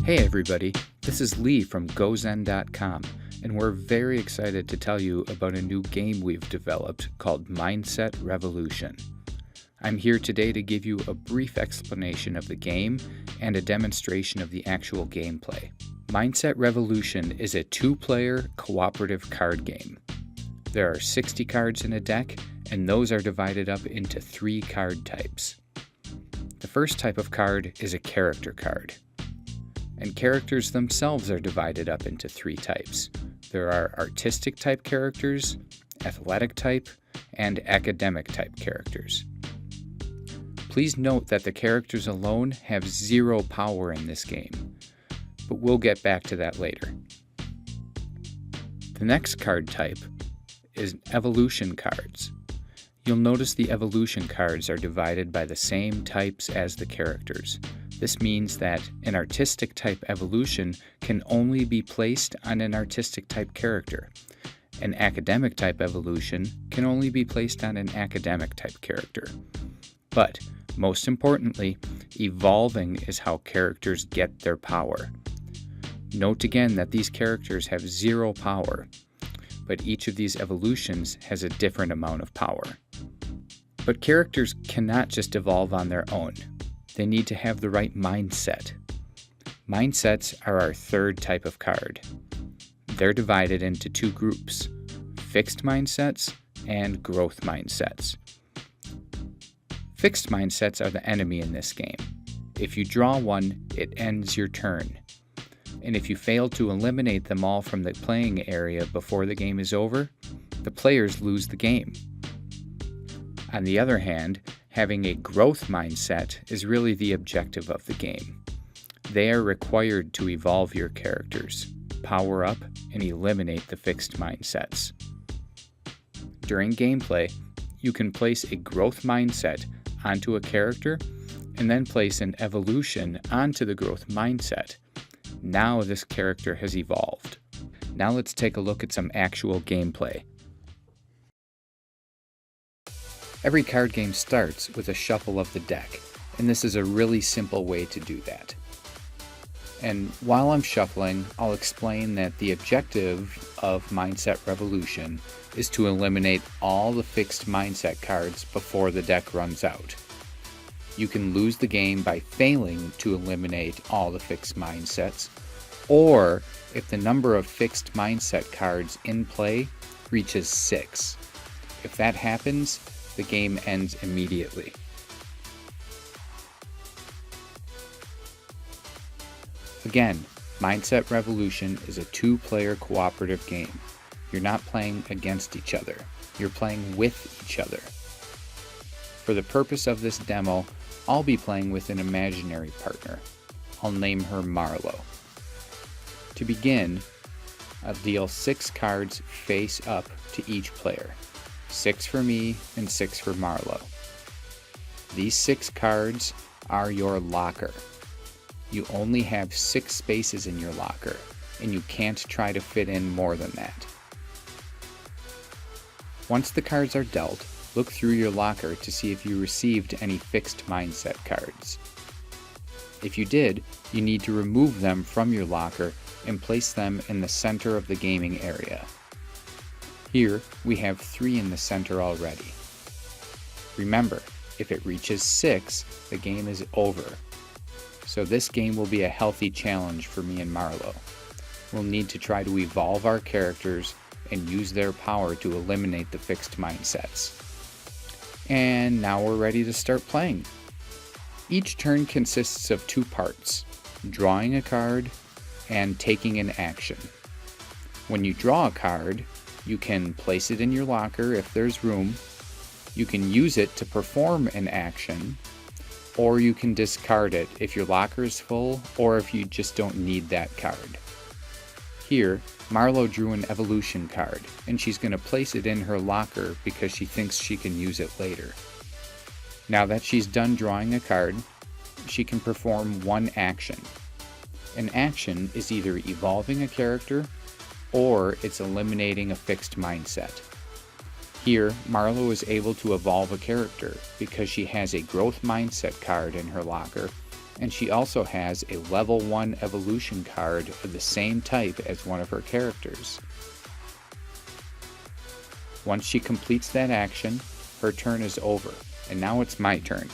Hey everybody, this is Lee from GoZen.com, and we're very excited to tell you about a new game we've developed called Mindset Revolution. I'm here today to give you a brief explanation of the game and a demonstration of the actual gameplay. Mindset Revolution is a two-player cooperative card game. There are 60 cards in a deck, and those are divided up into 3 card types. The first type of card is a character card. And characters themselves are divided up into 3 types. There are artistic type characters, athletic type, and academic type characters. Please note that the characters alone have 0 power in this game, but we'll get back to that later. The next card type is evolution cards. You'll notice the evolution cards are divided by the same types as the characters. This means that an artistic type evolution can only be placed on an artistic type character. An academic type evolution can only be placed on an academic type character. But, most importantly, evolving is how characters get their power. Note again that these characters have 0 power, but each of these evolutions has a different amount of power. But characters cannot just evolve on their own. They need to have the right mindset. Mindsets are our third type of card. They're divided into 2 groups, fixed mindsets and growth mindsets. Fixed mindsets are the enemy in this game. If you draw one, it ends your turn. And if you fail to eliminate them all from the playing area before the game is over, the players lose the game. On the other hand, having a growth mindset is really the objective of the game. They are required to evolve your characters, power up, and eliminate the fixed mindsets. During gameplay, you can place a growth mindset onto a character and then place an evolution onto the growth mindset. Now this character has evolved. Now let's take a look at some actual gameplay. Every card game starts with a shuffle of the deck, and this is a really simple way to do that. And while I'm shuffling, I'll explain that the objective of Mindset Revolution is to eliminate all the fixed mindset cards before the deck runs out. You can lose the game by failing to eliminate all the fixed mindsets, or if the number of fixed mindset cards in play reaches 6. If that happens, the game ends immediately. Again, Mindset Revolution is a 2-player cooperative game. You're not playing against each other. You're playing with each other. For the purpose of this demo, I'll be playing with an imaginary partner. I'll name her Marlo. To begin, I'll deal 6 cards face up to each player. 6 for me and 6 for Marlo. These 6 cards are your locker. You only have 6 spaces in your locker, and you can't try to fit in more than that. Once the cards are dealt, look through your locker to see if you received any fixed mindset cards. If you did, you need to remove them from your locker and place them in the center of the gaming area. Here, we have 3 in the center already. Remember, if it reaches 6, the game is over. So this game will be a healthy challenge for me and Marlo. We'll need to try to evolve our characters and use their power to eliminate the fixed mindsets. And now we're ready to start playing. Each turn consists of 2 parts, drawing a card and taking an action. When you draw a card, you can place it in your locker if there's room, you can use it to perform an action, or you can discard it if your locker is full or if you just don't need that card. Here, Marlo drew an evolution card, and she's going to place it in her locker because she thinks she can use it later. Now that she's done drawing a card, she can perform one action. An action is either evolving a character or it's eliminating a fixed mindset. Here, Marlo is able to evolve a character because she has a growth mindset card in her locker And she also has a level 1 evolution card of the same type as one of her characters. Once she completes that action, her turn is over, and now it's my turn.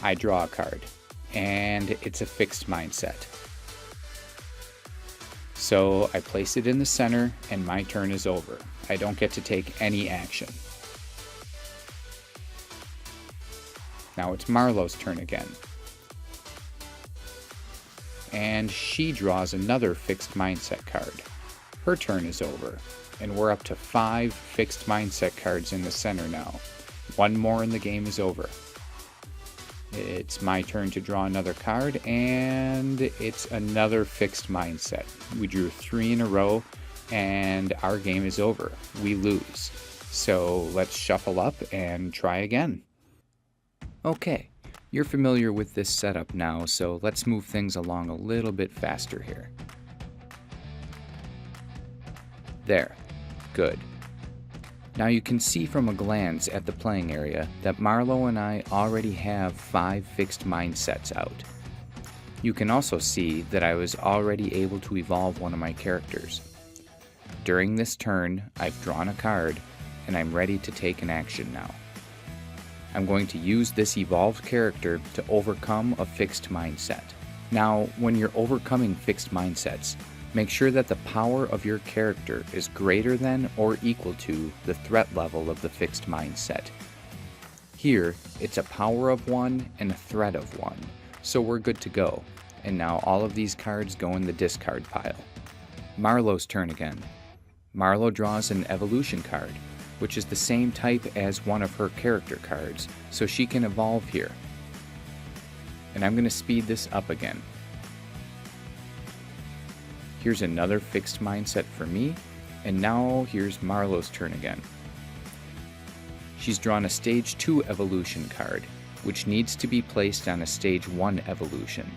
I draw a card, and it's a fixed mindset. So I place it in the center, and my turn is over. I don't get to take any action. Now it's Marlowe's turn again. And she draws another fixed mindset card. Her turn is over, and we're up to 5 fixed mindset cards in the center now. One more and the game is over. It's my turn to draw another card, and it's another fixed mindset. We drew 3 in a row, and our game is over. We lose. So let's shuffle up and try again. Okay, you're familiar with this setup now, so let's move things along a little bit faster here. There. Good. Now you can see from a glance at the playing area that Marlowe and I already have 5 fixed mindsets out. You can also see that I was already able to evolve one of my characters. During this turn, I've drawn a card, and I'm ready to take an action now. I'm going to use this evolved character to overcome a fixed mindset. Now, when you're overcoming fixed mindsets, make sure that the power of your character is greater than or equal to the threat level of the fixed mindset. Here, it's a power of 1 and a threat of 1, so we're good to go, and now all of these cards go in the discard pile. Marlowe's turn again. Marlowe draws an evolution card, which is the same type as one of her character cards, so she can evolve here. And I'm going to speed this up again. Here's another fixed mindset for me, and now here's Marlowe's turn again. She's drawn a Stage 2 evolution card, which needs to be placed on a Stage 1 evolution.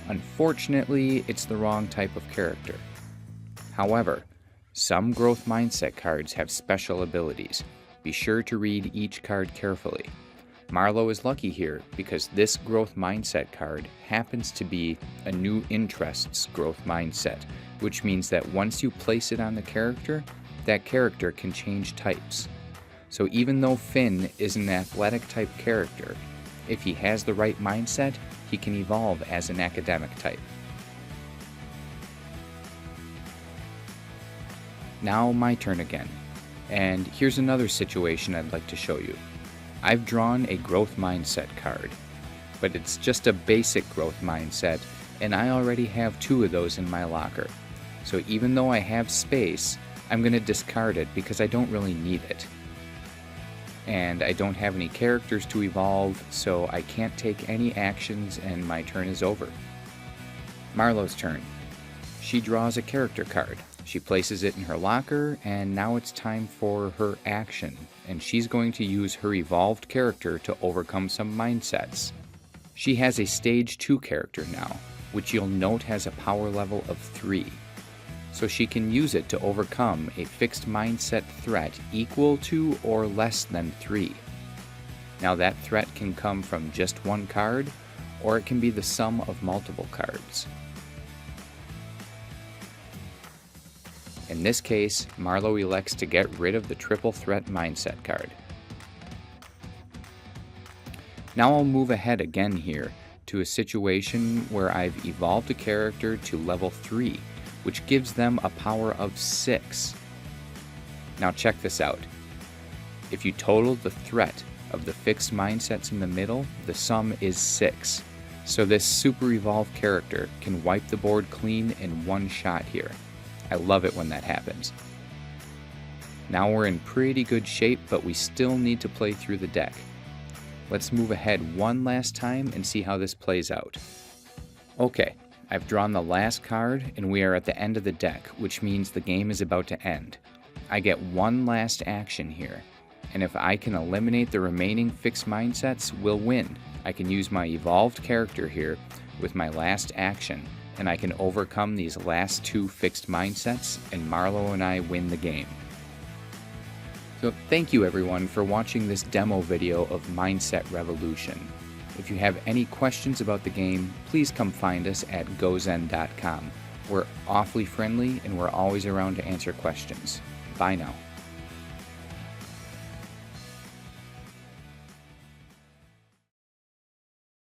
Unfortunately, it's the wrong type of character. However, some growth mindset cards have special abilities. Be sure to read each card carefully. Marlowe is lucky here because this growth mindset card happens to be a new interests growth mindset, which means that once you place it on the character, that character can change types. So even though Finn is an athletic type character, if he has the right mindset, he can evolve as an academic type. Now my turn again, and here's another situation I'd like to show you. I've drawn a growth mindset card, but it's just a basic growth mindset, and I already have 2 of those in my locker. So even though I have space, I'm going to discard it because I don't really need it. And I don't have any characters to evolve, so I can't take any actions and my turn is over. Marlowe's turn. She draws a character card. She places it in her locker, and now it's time for her action, and she's going to use her evolved character to overcome some mindsets. She has a Stage 2 character now, which you'll note has a power level of 3. So she can use it to overcome a fixed mindset threat equal to or less than 3. Now that threat can come from just one card, or it can be the sum of multiple cards. In this case, Marlowe elects to get rid of the triple threat mindset card. Now I'll move ahead again here to a situation where I've evolved a character to level 3, which gives them a power of 6. Now check this out. If you total the threat of the fixed mindsets in the middle, the sum is 6. So this super evolved character can wipe the board clean in one shot here. I love it when that happens. Now we're in pretty good shape, but we still need to play through the deck. Let's move ahead one last time and see how this plays out. Okay, I've drawn the last card and we are at the end of the deck, which means the game is about to end. I get one last action here, and if I can eliminate the remaining fixed mindsets, we'll win. I can use my evolved character here with my last action, and I can overcome these last 2 fixed mindsets, and Marlowe and I win the game. So thank you everyone for watching this demo video of Mindset Revolution. If you have any questions about the game, please come find us at gozen.com. We're awfully friendly and we're always around to answer questions. Bye now.